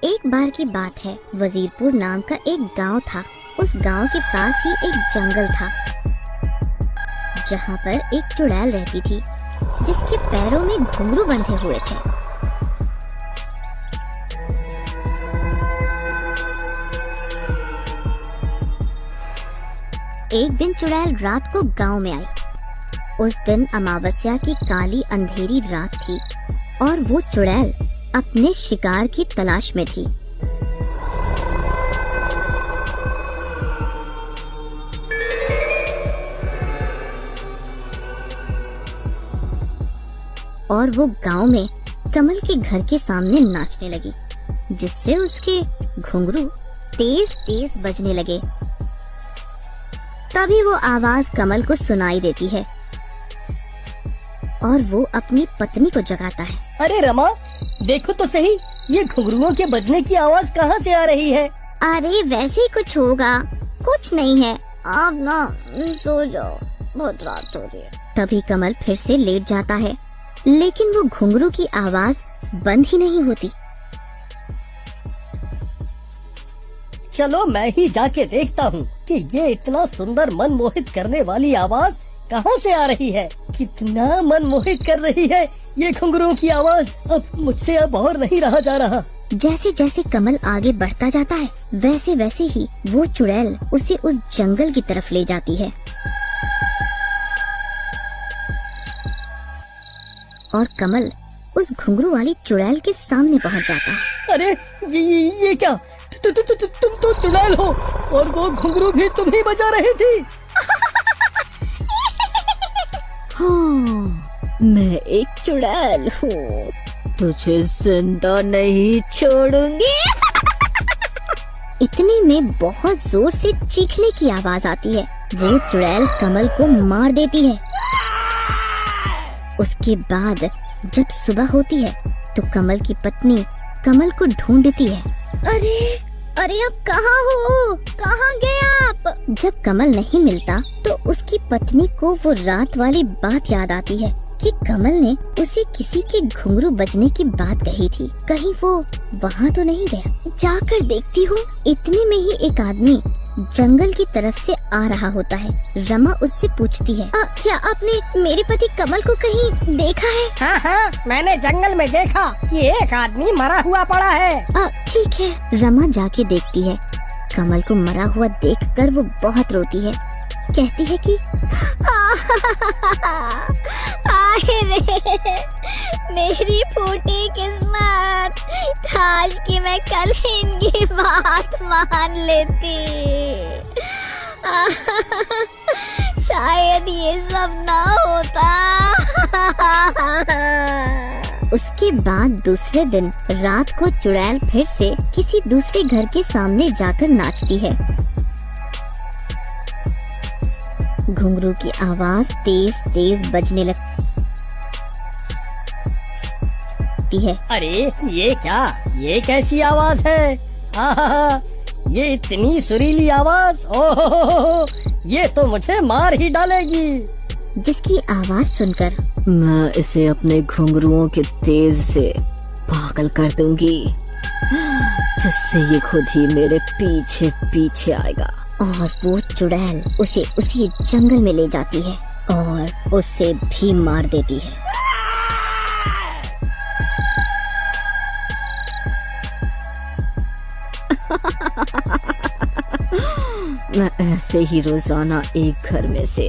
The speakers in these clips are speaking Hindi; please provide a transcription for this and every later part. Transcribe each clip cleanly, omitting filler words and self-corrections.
एक बार की बात है, वजीरपुर नाम का एक गांव था। उस गांव के पास ही एक जंगल था जहां पर एक चुड़ैल रहती थी जिसके पैरों में घुंघरू बंधे हुए थे। एक दिन चुड़ैल रात को गांव में आई। उस दिन अमावस्या की काली अंधेरी रात थी और वो चुड़ैल अपने शिकार की तलाश में थी। और वो गांव में कमल के घर के सामने नाचने लगी, जिससे उसके घुंघरू तेज तेज बजने लगे। तभी वो आवाज कमल को सुनाई देती है और वो अपनी पत्नी को जगाता है। अरे रमा, देखो तो सही, ये घुंघरुओं के बजने की आवाज कहाँ से आ रही है? अरे वैसे ही कुछ होगा, कुछ नहीं है, आप ना सो जाओ, बहुत रात हो रही है। तभी कमल फिर से लेट जाता है, लेकिन वो घुंघरू की आवाज बंद ही नहीं होती। चलो मैं ही जाके देखता हूँ कि ये इतना सुंदर मन मोहित करने वाली आवाज कहाँ से आ रही है। कितना मन मोहित कर रही है ये घुंघरुओं की आवाज। अब मुझसे अब और नहीं रहा जा रहा। जैसे जैसे कमल आगे बढ़ता जाता है, वैसे वैसे ही वो चुड़ैल उसे उस जंगल की तरफ ले जाती है और कमल उस घुंघरू वाली चुड़ैल के सामने पहुंच जाता है। अरे ये क्या? तुम तो चुड़ैल हो और वो घुंघरू भी तुम ही बजा रही थी। हाँ, मैं एक चुड़ैल हूँ, तुझे जिंदा नहीं छोड़ूंगी। इतने में बहुत जोर से चीखने की आवाज आती है। वो चुड़ैल कमल को मार देती है। उसके बाद जब सुबह होती है तो कमल की पत्नी कमल को ढूंढती है। अरे आप कहाँ हो? कहाँ गए आप? जब कमल नहीं मिलता तो उसकी पत्नी को वो रात वाली बात याद आती है कि कमल ने उसे किसी के घुंघरू बजने की बात कही थी। कहीं वो वहाँ तो नहीं गया। जाकर देखती हूँ, इतने में ही एक आदमी जंगल की तरफ से आ रहा होता है। रमा उससे पूछती है, क्या आपने मेरे पति कमल को कहीं देखा है? हाँ, मैंने जंगल में देखा कि एक आदमी मरा हुआ पड़ा है। ठीक है। रमा जाके देखती है। कमल को मरा हुआ देखकर वो बहुत रोती है। कहती है कि मेरी फूटी किस्मत, काश कि मैं कल इनकी बात मान लेती। शायद ये सब ना होता। उसके बाद दूसरे दिन रात को चुड़ैल फिर से किसी दूसरे घर के सामने जाकर नाचती है। घुंघरू की आवाज तेज तेज बजने लगती है। अरे ये क्या? ये कैसी आवाज है? ये इतनी सुरीली आवाज, ओहो, ये तो मुझे मार ही डालेगी। जिसकी आवाज सुनकर मैं इसे अपने घुंघरुओं के तेज से पागल कर दूंगी, जिससे ये खुद ही मेरे पीछे पीछे आएगा। और वो चुड़ैल उसे उसी जंगल में ले जाती है और उसे भी मार देती है। मैं ऐसे ही रोजाना एक घर में से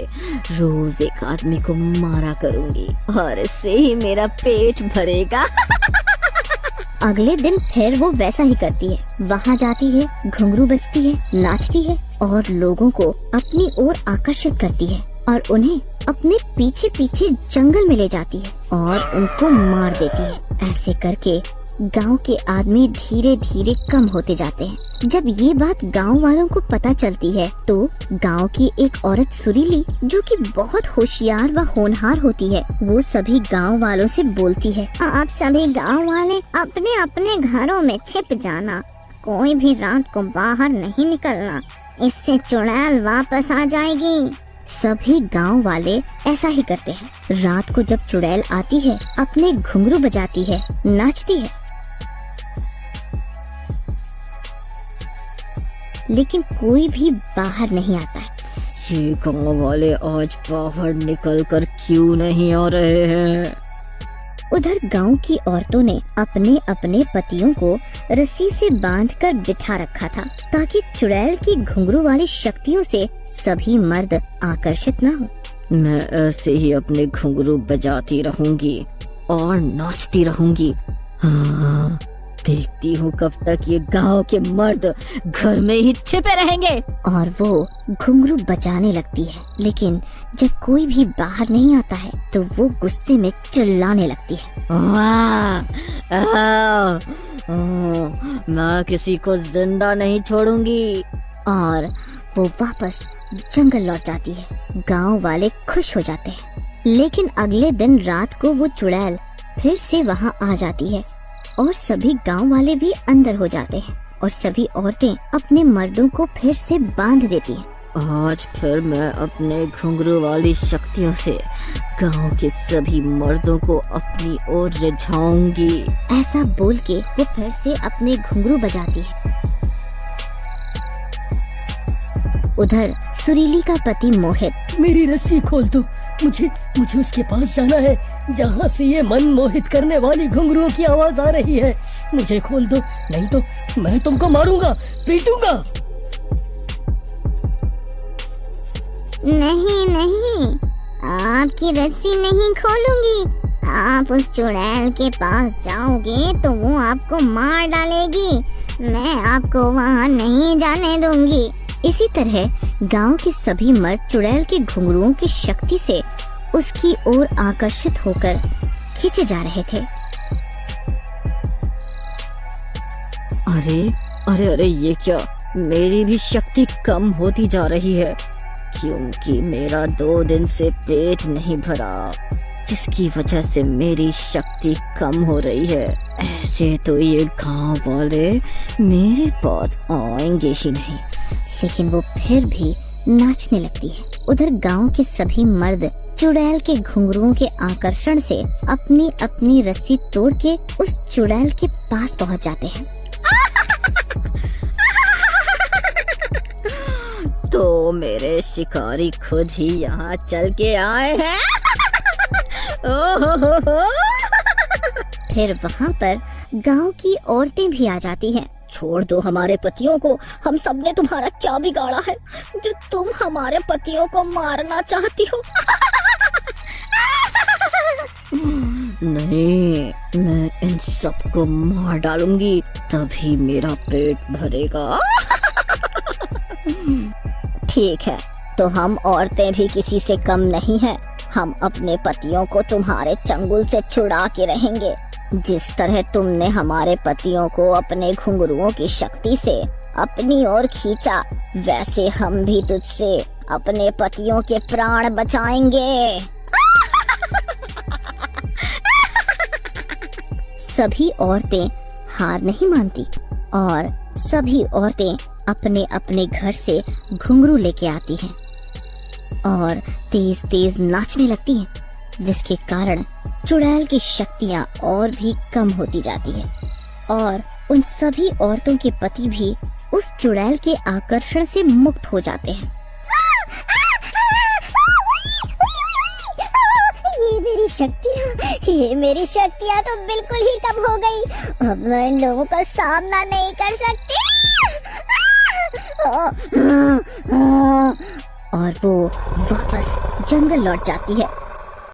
रोज एक आदमी को मारा करूंगी और इससे ही मेरा पेट भरेगा। अगले दिन फिर वो वैसा ही करती है। वहाँ जाती है, घुंघरू बजती है, नाचती है और लोगों को अपनी ओर आकर्षित करती है और उन्हें अपने पीछे पीछे जंगल में ले जाती है और उनको मार देती है। ऐसे करके गांव के आदमी धीरे धीरे कम होते जाते हैं। जब ये बात गांव वालों को पता चलती है तो गांव की एक औरत सुरीली, जो कि बहुत होशियार व होनहार होती है, वो सभी गांव वालों से बोलती है, आप सभी गांव वाले अपने अपने घरों में छिप जाना, कोई भी रात को बाहर नहीं निकलना, इससे चुड़ैल वापस आ जाएगी। सभी गांव वाले ऐसा ही करते हैं। रात को जब चुड़ैल आती है, अपने घुंघरू बजाती है, नाचती है लेकिन कोई भी बाहर नहीं आता है। ये गांव वाले आज बाहर निकल कर क्यों नहीं आ रहे हैं? उधर गांव की औरतों ने अपने अपने पतियों को रस्सी से बांधकर बिठा रखा था ताकि चुड़ैल की घुंघरू वाली शक्तियों से सभी मर्द आकर्षित न हो। मैं ऐसे ही अपने घुंघरू बजाती रहूंगी और नाचती रहूंगी। हाँ, देखती हूँ कब तक ये गांव के मर्द घर में ही छिपे रहेंगे। और वो घुंघरू बजाने लगती है, लेकिन जब कोई भी बाहर नहीं आता है तो वो गुस्से में चिल्लाने लगती है। मैं किसी को जिंदा नहीं छोड़ूंगी। और वो वापस जंगल लौट जाती है। गांव वाले खुश हो जाते हैं। लेकिन अगले दिन रात को वो चुड़ैल फिर से वहां आ जाती है और सभी गांव वाले भी अंदर हो जाते हैं और सभी औरतें अपने मर्दों को फिर से बांध देती हैं। आज फिर मैं अपने घुंघरू वाली शक्तियों से गांव के सभी मर्दों को अपनी ओर रिझाऊंगी। ऐसा बोल के वो फिर से अपने घुंघरू बजाती है। उधर सुरीली का पति मोहित, मेरी रस्सी खोल दो, मुझे उसके पास जाना है जहाँ से ये मन मोहित करने वाली घुंघरुओं की आवाज आ रही है। मुझे खोल दो, नहीं तो मैं तुमको मारूंगा, पीटूंगा। नहीं नहीं, आपकी रस्सी नहीं खोलूंगी। आप उस चुड़ैल के पास जाओगे तो वो आपको मार डालेगी। मैं आपको वहाँ नहीं जाने दूंगी। इसी तरह गांव के सभी मर्द चुड़ैल के घुंघरुओं की शक्ति से उसकी ओर आकर्षित होकर खींचे जा रहे थे। अरे अरे अरे, ये क्या? मेरी भी शक्ति कम होती जा रही है क्योंकि मेरा 2 दिन से पेट नहीं भरा, जिसकी वजह से मेरी शक्ति कम हो रही है। ऐसे तो ये गांव वाले मेरे पास आएंगे ही नहीं। लेकिन वो फिर भी नाचने लगती है। उधर गांव के सभी मर्द चुड़ैल के घुंघरुओं के आकर्षण से अपनी अपनी रस्सी तोड़ के उस चुड़ैल के पास पहुंच जाते हैं। तो मेरे शिकारी खुद ही यहाँ चल के आए हैं। फिर वहाँ पर गांव की औरतें भी आ जाती हैं। छोड़ दो हमारे पतियों को, हम सबने तुम्हारा क्या बिगाड़ा है जो तुम हमारे पतियों को मारना चाहती हो? नहीं, मैं इन सबको मार डालूंगी, तभी मेरा पेट भरेगा। ठीक है, तो हम औरतें भी किसी से कम नहीं हैं। हम अपने पतियों को तुम्हारे चंगुल से छुड़ा के रहेंगे। जिस तरह तुमने हमारे पतियों को अपने घुंघरुओं की शक्ति से अपनी ओर खींचा, वैसे हम भी तुझसे अपने पतियों के प्राण बचाएंगे। सभी औरतें हार नहीं मानती और सभी औरतें अपने अपने घर से घुंघरू लेके आती हैं और तेज तेज नाचने लगती हैं, जिसके कारण चुड़ैल की शक्तियाँ और भी कम होती जाती है और उन सभी औरतों के पति भी उस चुड़ैल के आकर्षण से मुक्त हो जाते हैं। ये मेरी शक्तियाँ तो बिल्कुल ही कम हो गई। अब मैं इन लोगों का सामना नहीं कर सकती। और वो वापस जंगल लौट जाती है